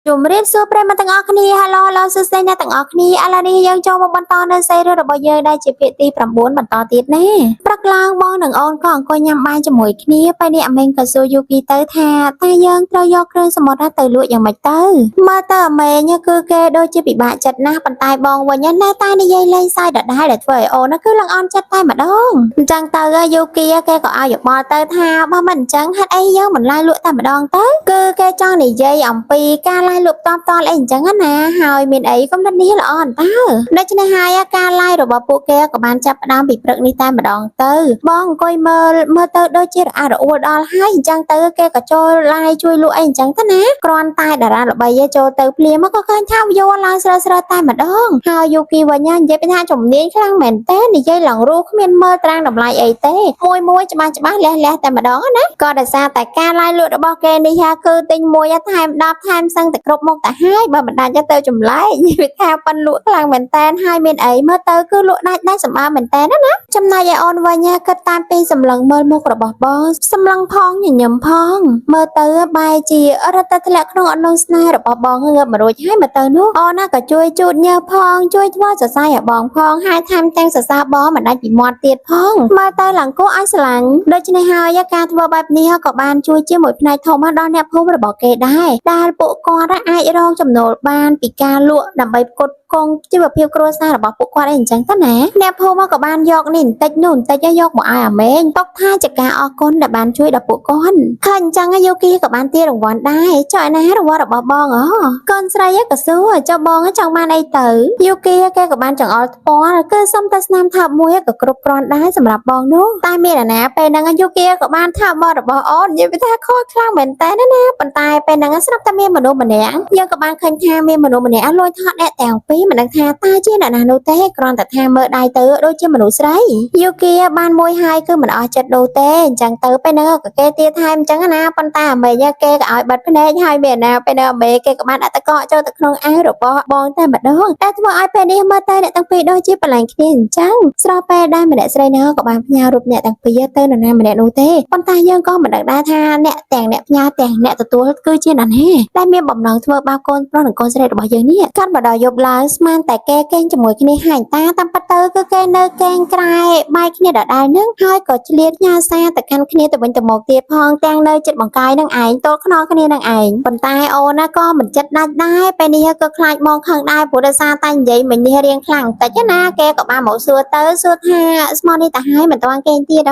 ជំរាបសួរប្រិយមិត្តទាំងអស់គ្នា Hello Hello សួស្តីអ្នកទាំងអស់គ្នាឥឡូវនេះយើងចូលមកបន្តនៅសេរីរបស់យើងដែលជាភាគទី9បន្តទៀតណាព្រឹកឡើងបងនិងអូនក៏អង្គុយញ៉ាំបាយជាមួយគ្នាពេលនេះអាមេងក៏សួរយូគីទៅថាតើយើងត្រូវយកគ្រឿងសមុទ្រទៅលក់យ៉ាងម៉េចទៅមើលទៅអាមេងគឺគេដូចជាពិបាកចិត្តណាស់ប៉ុន្តែបងវិញណាតែនិយាយលេងសើចដដែលដែលធ្វើឲ្យអូនគឺឡើងអន់ចិត្តតែម្ដងអញ្ចឹងទៅយូគីគេក៏ឲ្យយោបល់ទៅថាបើមិនអញ្ចឹងហេតុអីយើងមិនឡាយលក់តែម្ដងទៅគឺគេចង់និយាយអំពីការឡាយលក់តបតអីអញ្ចឹងណាហើយមានអីកំណត់នេះល្អអន្តើដូច្នេះហើយការឡាយរបស់ពួកគេក៏បានចាប់ផ្ដើមពីព្រឹកនេះតែម្ដងទៅបងអង្គុយមើលទៅដូចជារអាក់រអួលដល់ហើយអញ្ចឹងទៅគេក៏ចូលឡាយជួយលក់អីអញ្ចឹងទៅណាគ្រាន់តែតារាល្បីចូលទៅភ្លាមក៏ឃើញថាយល់ឡើងស្រើតែម្ដងហើយយូគីវិញនិយាយថាជំនាញខ្លាំងមែនតើនិយាយឡើងរੂគ្មានមើលត្រាំងតម្លៃអីទេមួយច្បាស់លះតែម្ដងណាក៏ដោយសារតែការឡាយលក់របស់គេនេះគឺទិញមួយថែម10ថែមសឹងតែគ្រប់មុខទៅហើយបើមិនដាច់ទៅចម្លែកនិយាយថាប៉ិនលក់ខ្លាំងមែនតើហើយមានអីមើលទៅគឺលក់ដាច់សម្បើមែនតើណាចំណែកឯអូនវិញគិតតាមពីសម្លឹងមើលមុខរបស់បងសម្លឹងផងញញឹមផងមើលទៅបែរជារត់ទៅធ្លាក់ក្នុងអន្លង់ស្នេហ៍របស់បងងើបមករួចហើយមើលទៅនោះអូនណាក៏ជួយជូតញើសផងជួយធ្វើសរសៃឲ្យបងផងហើយថែមទាំងសរសើរបងមិនដាច់ពីមាត់ទៀតផងមើលទៅឡើងគួរឲ្យស្រឡាញ់ដូច្នេះហើយការធ្វើបែបនេះក៏បានជួយជាមួយផ្នែកធំដល់អ្នកភូមិរបស់គេដែរដែលពួកគាត់អាចរងចំណូលបានពីការលក់ដើម្បីផ្គត់ផ្គង់ជីវភាពគ្រួសាររបស់ពួកគាត់អីអញ្ចឹងទៅណាអ្នកភូមិក៏បានយកនេះបន្តិចនោះបន្តិចយកមកឲ្យអាមេងទុកថាជាការអរគុណដែលបានជួយដល់ពួកគាត់ឃើញអញ្ចឹងយូគីក៏បានទាររង្វាន់ដែរចុះឯណារង្វាន់របស់បងកូនស្រីក៏សួរចុះបងចង់បានអីទៅយូគីគេក៏បានចង្អុលថ្ពាល់គឺសុំតែស្នាមថើបមួយក៏គ្រប់គ្រាន់ដែរសម្រាប់បងនោះតែមានអាណាពេលហ្នឹងយូគីក៏បានថើបមករបស់អូននិយាយថាខកខ្លាំងមែនតើណាប៉ុន្តែពេលហ្នឹងស្រាប់តែមានមនុស្សម្នាក់យើងក៏បានឃើញថាមានមនុស្សម្នាក់លួចថតអ្នកទាំងពីរមិនដឹងថាតើជាអ្នកណានោះទេគ្រាន់តែថាមើលដៃទៅដូចជាមនុស្សស្រីយូគីបានមួយហើយគឺមិនអស់ចិត្តដូរទេអញ្ចឹងទៅពេលហ្នឹងក៏គេទាថែមអញ្ចឹងណាប៉ុន្តែអាមេគេក៏ឲ្យបាត់ភ្នែកហើយមានណាពេលហ្នឹងអាមេគេក៏បានដាក់តកកចូលទៅក្នុងអាវរបស់បងតែម្ដងតែធ្វើឲ្យពេលនេះមើលទៅអ្នកទាំងពីរដូចជាប្រឡែងគ្នាអញ្ចឹងស្របពេលដែលម្នាក់ស្រីហ្នឹងក៏បានផ្ញើរូបអ្នកទាំងពីរទៅនរណាម្នាក់នោះទេប៉ុន្តែយើងក៏មិនដឹងដែរថាអ្នកទាំងអ្នកផ្ញើទាំងអ្នកទទួលគឺជានរណាដែលមានបំណងធ្វើបាបកូនប្រុសនិងកូនស្រីរបស់យើងនេះកាត់មកដល់យប់ឡើងស្មានតែគេកេងជាមួយគ្នាហាញតាតាមពិតទៅគឺគេនៅកេងក្រែបែកគ្នាដដែលនឹងហើយក៏ឆ្លៀតញ៉ាសាទៅកាន់គ្នាទៅវិញទៅមកទៀតផងទាំងនៅចិត្តបង្កាយនឹងឯងទល់ខ្នងគ្នានឹងឯងប៉ុន្តែអូនណាក៏មិនចិត្តដាច់ដែរពេលនេះក៏ខ្លាចបងខឹងដែរព្រោះដោយសារតែនិយាយមិញនេះរៀងខ្លាំងតិចណាគេក៏បានមកសួរថាស្មោះនេះទៅហើយមិនទាន់កេងទៀត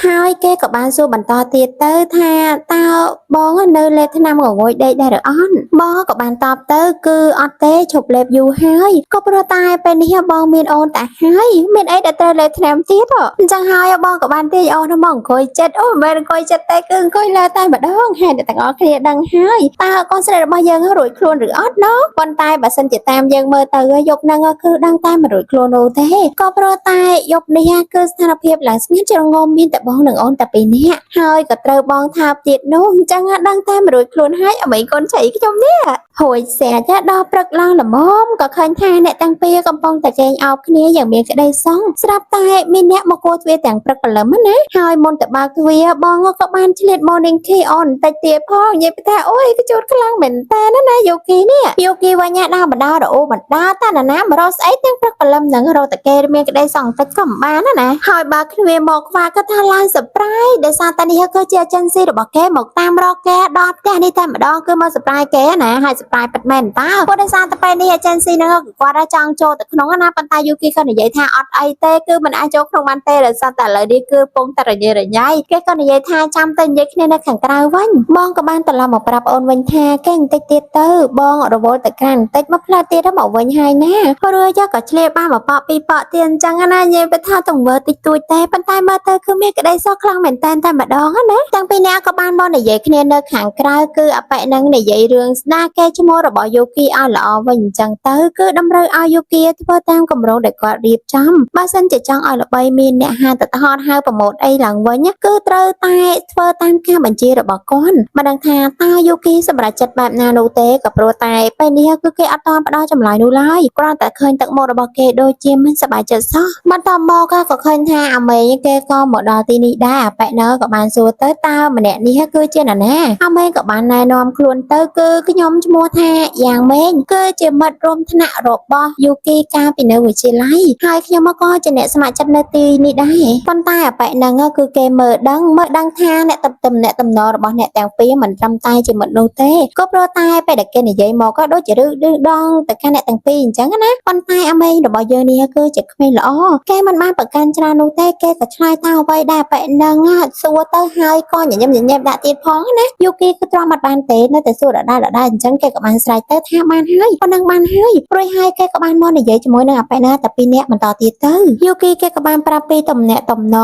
ហើយគេក៏បានសួរបន្តទៀតទៅថាតើបងនៅលេបថ្នាំងងុយដេកដែរឬអត់បងក៏បានតបទៅគឺអត់ទេឈប់លេបយូរហើយក៏ព្រោះតែពេលនេះបងមានអូនតែហើយមានអីដែលត្រូវលេបថ្នាំទៀតអញ្ចឹងហើយបងក៏បានទាញអូនមកអង្គុយចិត្តអូមិនមែនអង្គុយចិត្តទេគឺអង្គុយលើតែម្ដងហើយទាំងអស់គ្នាដឹងហើយតើកូនស្រីរបស់យើងរួចខ្លួនឬអត់ប៉ុន្តែបើសិនជាតាមយើងមើលទៅយប់ហ្នឹងគឺដឹងតែមិនរួចខ្លួននោះទេក៏ព្រោះតែយប់នេះគឺស្ថានភាពឡើងស្ងៀមជ្រងំមានតែបងនិងអូនតែពីរនាក់ហើយក៏ត្រូវបងថាបទៀតនោះអញ្ចឹងដឹងតែមិនរួចខ្លួនហើយអ្វីកូនចៃខ្ញុំនេះហួយស្អាតដល់ព្រឹកឡើងល្មមក៏ឃើញថាអ្នកទាំងពីរកំពុងតែកេងអោបគ្នាយ៉ាងមានក្តីសង្ឃស្រាប់តែមានអ្នកមកគោទ្វារទាំងព្រឹកព្រលឹមណាហើយមុនទៅបើកទ្វារបងក៏បានឆ្លៀត morning tea អូនបន្តិចទៀតផងនិយាយថាអូយក៏ជូតខ្លាំងមែនតើណាយូគីនេះយូគីវ៉ាញ៉ាដើរបដារអូបណ្ដាតាណាមករកស្អីទាំងព្រឹកព្រលឹមនឹងរកតែគេមានក្តីសង្ឃតិចក៏មិនបានណាហើយបើគ្រាមកខ្វាក៏ថាឡើង surprise ដោយសារតែនេះគឺជា agency របស់គេមកតាមរកគេដល់ផ្ទះនេះតែម្ដងគឺមក surprise គេណាហើយ surprise ពិតមែនតើព្រោះដោយសារតែពេលនេះ agency ហ្នឹងគាត់ចង់ចូលទៅក្នុងណាប៉ុន្តែយូគីក៏និយាយថាអត់អីទេគឺមិនអាចចូលក្នុងបានទេដោយសារតែឥឡូវនេះគឺពងតែរញ៉េរញ៉ៃគេក៏និយាយថាចាំទៅនិយាយគ្នានៅខាងក្រៅវិញបងក៏បានត្រឡប់មកប្រាប់អូនវិញថាគេបន្តិចទៀតទៅបងរវល់ទៅក្រានបន្តិចមកផ្លែទៀតមកវិញហើយណាព្រោះយកក៏ឆ្លៀតបានមកប៉ពីរប៉ទៀតអញ្ចឹងណានិយាយទៅថាទង្វើតិចតួចទេប៉ុន្តែមើលទៅគឺមានក្តីសោកខ្លាំងមែនតែម្ដងណាទាំងពីរនាក់ក៏បានមកនិយាយគ្នានៅខាងក្រៅគឺអបិនឹងនិយាយរឿងស្នាគេឈ្មោះរបស់យូគីឲ្យល្អវិញអញ្ចឹងទៅគឺតម្រូវឲ្យយូគីធ្វើតាមគម្រោងដែលគាត់រៀបចំបើសិនជាចង់ឲ្យល្បីមានអ្នកហាទៅថតហៅប្រម៉ូទអីឡើងវិញគឺត្រូវតែធ្វើតាមការបញ្ជារបស់គាត់មិនដឹងថាតើយូគីសម្រាប់ចិត្តបែបណានោះទេក៏ព្រោះតែពេលនេះគឺគេអត់តន់ផ្ដល់ចម្លើយនោះឡើយគ្រាន់តែឃើញទឹកមុខរបស់គេដូចជាមិនសប្បាយចិត្តសោះបន្ទាប់មកក៏ឃើញថាអាមេគេក៏មកដល់ទីនេះដែរអាប៉ែណើក៏បានសួរទៅតើម្នាក់នេះគឺជានរណាអាមេក៏បានណែនាំខ្លួនទៅគឺខ្ញុំឈ្មោះ ថាយ៉ាងម៉េងគឺជាមិត្តរួមថ្នាក់របស់យូគីកាលពីនៅវិទ្យាល័យហើយខ្ញុំក៏ជាអ្នកស្ម័គ្រចិត្តនៅទីនេះដែរប៉ុន្តែអបិហ្នឹងគឺគេមើលដឹងថាអ្នកតំណែងរបស់អ្នកទាំងពីរមិនត្រឹមតែជាមិត្តនោះទេក៏ព្រោះតែពេលដែលគេនិយាយមកក៏ដូចជាឬដងទៅកាន់អ្នកទាំងពីរអញ្ចឹងណាប៉ុន្តែអាមេងរបស់យើងនេះគឺជាក្មេងល្អគេមិនបានប្រកាន់ច្រើននោះទេគេក៏ឆ្លើយតអ្វីដែរបែបហ្នឹងសួរទៅហើយក៏ញញឹមដាក់ទៀតផងណាយូគីក៏ទ្រាំអត់បានទេនៅតែសួរដដែលអញ្ចឹងគេក៏បានស្រែកទៅថាបានហើយប៉ុណ្ណឹងបានហើយព្រួយហើយគេក៏បានមកនិយាយជាមួយនឹងអាប៉ែណាតែពីរនាក់បន្តទៀតទៅយូគីគេក៏បានប្រាប់ពីតំណែ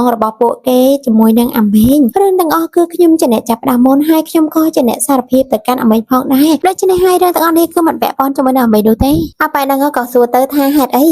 ងរបស់ពួកគេជាមួយនឹងអាមេងរឿងទាំងអស់គឺខ្ញុំជាអ្នកចាប់ផ្ដើមមុនហើយខ្ញុំក៏ជាអ្នកសារភាពទៅកាន់អាមេងផងដែរដូច្នេះហើយរឿងទាំងអស់នេះគឺមិនពាក់ព័ន្ធជាមួយនឹងអាមេងនោះទេអាប៉ែហ្នឹងក៏សួរទៅថាហេតុអី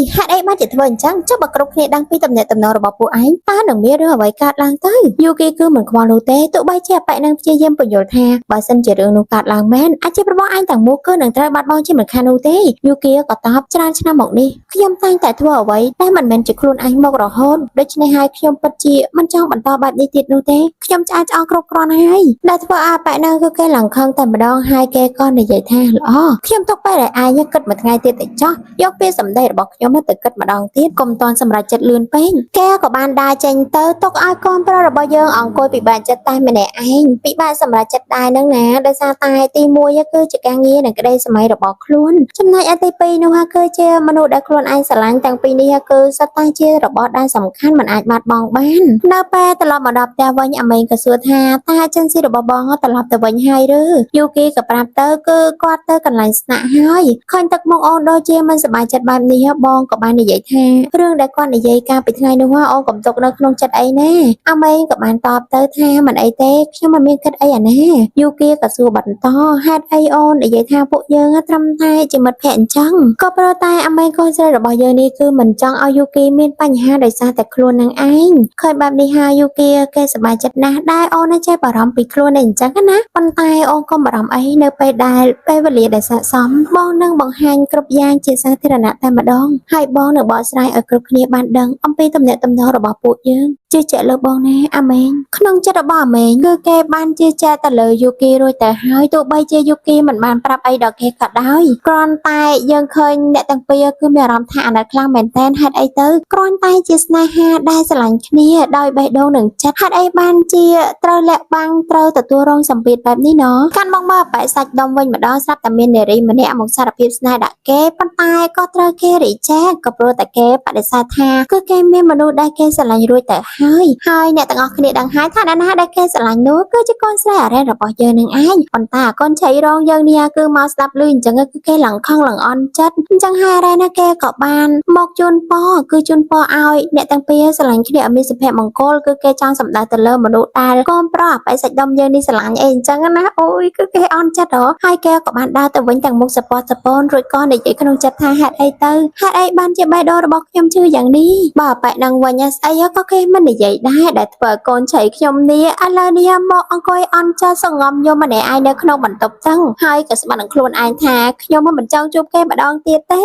បានជាធ្វើអញ្ចឹងចុះបើគ្រប់គ្នាដឹងពីតំណែងរបស់ពួកឯងតើនឹងមានរឿងអ្វីកើតឡើងទៅយូគីគឺមិនខ្វល់នោះទេទោះបីជាអាប៉ែហ្នឹងព្យាយាមបញ្យល់ថាបើសិនជារឿងនោះកើតឡើងមែនអាជីពរបស់ឯងទាំងមូលគឺនឹងត្រូវបាត់បង់ជាមិនខាននោះទេយូគីក៏តបច្រើនឆ្នាំមកនេះខ្ញុំតែងតែធ្វើអ្វីដែលមិនមែនជាខ្លួនឯងមករហូតដូច្នេះហើយខ្ញុំពិតជាមិនចង់បន្តបែបនេះទៀតនោះទេខ្ញុំឆ្អែតឆ្អល់គ្រប់គ្រាន់ហើយដែលធ្វើឲ្យប៉ែហ្នឹងគឺគេឡើងខឹងតែម្ដងហើយគេក៏និយាយថាល្អខ្ញុំទុកពេលដែលឯងគិតមួយថ្ងៃទៀតទៅចោះយកពាក្យសម្ដីរបស់ខ្ញុំទៅគិតម្ដងទៀតកុំតន់សម្រេចចិត្តលឿនពេកគេក៏បានដើរចេញទៅទុកឲ្យកូនប្រុសរបស់យើងអង្គុយពិបាកចិត្តតែម្នាក់ឯងពិបាកសម្រេចចិត្តដែរនឹងណាដោយសារតែទី1គឺជាការងារនិងក្តីសម័យរបស់ខ្លួនចំណែកឯទី2នោះគឺជាមនុស្សដែលខ្លួនឯងស្រឡាញ់ទាំងពីរនេះគឺសុទ្ធតែជារបស់ដែលសំខាន់មិនអាចបាត់បង់បាននៅពេលត្រឡប់មកដល់ផ្ទះវិញអាមេងក៏សួរថាតើអេเจนស៊ីរបស់បងត្រឡប់ទៅវិញហើយឬយូគីក៏ប្រាប់ទៅគឺគាត់ទៅកន្លែងស្នាក់ហើយឃើញទឹកមុខអូនដូចជាមិនសប្បាយចិត្តបែបនេះបងក៏បាននិយាយថារឿងដែលគាត់និយាយកាលពីថ្ងៃនោះអូនកុំទុកនៅក្នុងចិត្តអីណាអាមេងក៏បានតបទៅថាមិនអីទេខ្ញុំមិនមានគិតអីអាណាយូគីក៏សួរបន្តហេតុអីអូននិយាយថាពួកយើងត្រឹមតែជាមិត្តភក្តិអញ្ចឹងក៏ព្រោះតែអាមេងកូនស្រីរបស់យើងនេះគឺមិនចង់ឲ្យយូគីមានបញ្ហាដោយសារតែខ្លួននឹងឯងឃើញបែបនេះហើយយូគីគេសប្បាយចិត្តណាស់ដែរអូនចេះបារម្ភពីខ្លួនឯងអញ្ចឹងណាប៉ុន្តែអូនកុំបារម្ភអីនៅពេលដែលពេលវេលាដែលស័ក្តិសមបងនឹងបង្ហាញគ្រប់យ៉ាងជាសាធារណៈតែម្ដងហើយបងនឹងបកស្រាយឲ្យគ្រប់គ្នាបានដឹងអំពីទំនាក់ទំនងរបស់ពួកយើងជឿជាក់លើបងណាអាមេងក្នុងចិត្តរបស់អាមេងគឺគេបានជឿជាក់ទៅលើយូគីរួចទៅហើយទោះបីជាយូគីមិនបានប្រាប់អីដល់គេក៏ដោយគ្រាន់តែយើងឃើញអ្នកទាំងពីរគឺមានអារម្មណ៍ថាអាណិតខ្លាំងមែនតើហេតុអីទៅគ្រាន់តែជាស្នេហាដែលស្រឡាញ់គ្នាដោយបេះដូងនិងចិត្តហេតុអីបានជាត្រូវលាក់បាំងត្រូវទទួលរងសម្ពាធបែបនេះណោះកាន់មកមកបែកសាច់ដុំវិញម្ដងស្រាប់តែមាននារីម្នាក់មកសារភាពស្នេហ៍ដាក់គេប៉ុន្តែក៏ត្រូវគេរិះគន់ក៏ព្រោះតែគេបដិសេធថាគឺគេមានមនុស្សដែលគេស្រឡាញ់រួចទៅហើយអ្នកទាំងអស់គ្នាដឹងហើយថាអ្នកណាដែលគេស្រឡាញ់នោះគឺជាកូនស្រីអរ៉េនរបស់យើងនឹងឯងប៉ុន្តែកូនឆៃរងយើងនេះគឺមកស្ដាប់ឮអញ្ចឹងគឺគេឡើងខឹងឡើងអន់ចិត្តអញ្ចឹងហើយអរ៉េនគេក៏បានមកជូនពរឲ្យអ្នកទាំងពីរស្រឡាញ់គ្នាឲ្យមានសុភមង្គលគឺគេចង់សម្ដៅទៅលើមនុស្សដែលកូនប្រុសបែសាច់ដុំយើងនេះស្រឡាញ់អីអញ្ចឹងណាអូយគឺគេអន់ចិត្តហើយគេក៏បានដើរទៅវិញទាំងមុខសពតសពនរួចក៏និយាយក្នុងចិត្តថាហេតុអីបានជាបេះដូងរបស់ខ្ញុំជឿយ៉ាងនេះបើបែហ្នឹងវិញស្អីក៏គេមិននិយាយដែរដែលធ្វើកូនឆៃខ្ញុំនេះឥឡូវនេះមកអង្គុយអន់ចិត្តសងំយំម្នាក់ឯងនៅក្នុងបន្ទប់ចឹងហើយក៏ស្មាននឹងខ្លួនឯងថាខ្ញុំមិនចង់ជួបគេម្ដងទៀតទេ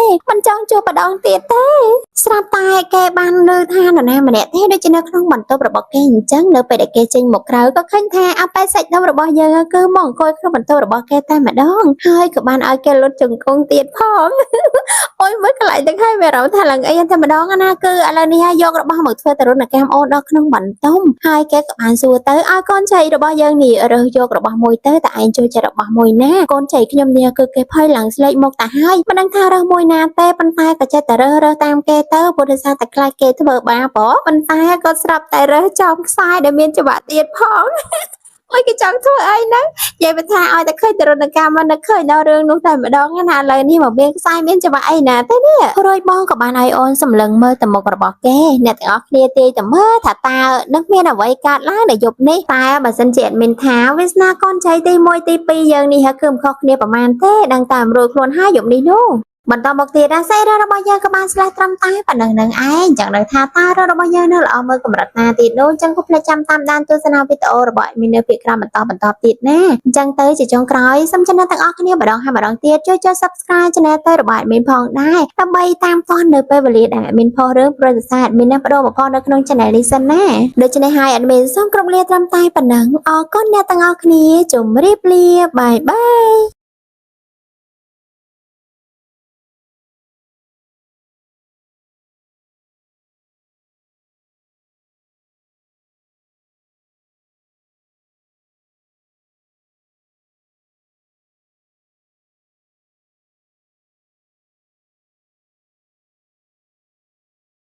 ស្រាប់តែគេបានលើថានរណាម្នាក់ទេដូចជានៅក្នុងបន្ទប់របស់គេអញ្ចឹងនៅពេលដែលគេចេញមកក្រៅក៏ឃើញថាអបិសាច់ដុំរបស់យើងគឺមកអង្គុយក្នុងបន្ទប់របស់គេតែម្ដងហើយក៏បានឲ្យគេលុតជង្គង់ទៀតផងអូយមើលកន្លែងទាំងហើយវារំថាឡើងអីតែម្ដងណាគឺឥឡូវនេះយករបស់មកធ្វើទរណកម្មអូនដល់ក្នុងបន្ទប់ហើយគេក៏បានសួរទៅឲ្យកូនចៃរបស់យើងនេះរើសយករបស់មួយទៅតែឯងចូលចិត្តរបស់មួយណាកូនចៃខ្ញុំនេះគឺគេភ័យឡើងស្លេកមកតាហើយមិនដឹងថារើសមួយណាទេប៉ុន្តែក៏ចិត្តតែរើសតាមគេទៅព្រោះដោយសារតែខ្លាចគេធ្វើបាបប៉ុន្តែក៏ស្រាប់តែរើសចំខ្សែដែលមានច្បាប់ទៀតផងអូយគេចង់ធ្វើអីហ្នឹងនិយាយទៅថាឲ្យតែឃើញទរណកម្មមិននឹកឃើញដល់រឿងនោះតែម្ដងណាឥឡូវនេះមកមានខ្សែមានច្បាប់អីណាទេនេះរួចបងក៏បានឲ្យអូនសម្លឹងមើលទៅមុខរបស់គេអ្នកទាំងអស់គ្នាទាយទៅមើលថាតើនឹងមានអ្វីកើតឡើងនៅយប់នេះតែបើសិនជាអត់មានថាវាសនាកូនចៃទី1ទី2យើងនេះគឺមិនខុសគ្នាប្រហែលទេដឹងតាមរួចខ្លួនហើយយប់នេះនោះបន្តមកទៀតសេរីរបស់យើងក៏បានឆ្លើយត្រឹមតែប៉ុណ្្នឹងនឹងឯងចឹងដឹងថាតើរបស់យើងនៅល្អមើលកម្រិតណាទៀតនោះចឹងកុំភ្លេចចាំតាមដានទស្សនាវីដេអូរបស់មាននៅភាគក្រោយបន្តទៀតណាអញ្ចឹងទៅជាចុងក្រោយសូមចំណាទាំងអស់គ្នាម្ដងហើយម្ដងទៀតជួយចុច Subscribe Channel ទៅរបស់មានផងដែរដើម្បីតាមទាន់នៅពេលវេលាដែលមានផុសរឿងប្រវត្តិសាស្ត្រមានបដូរមកនៅក្នុង Channel នេះសិនណាដូច្នេះហើយadmin សូមគ្រប់លាត្រឹមតែប៉ុណ្ណឹងអរគុណអ្នកទាំងអស់គ្នាជម្រាបលាបាយបាយ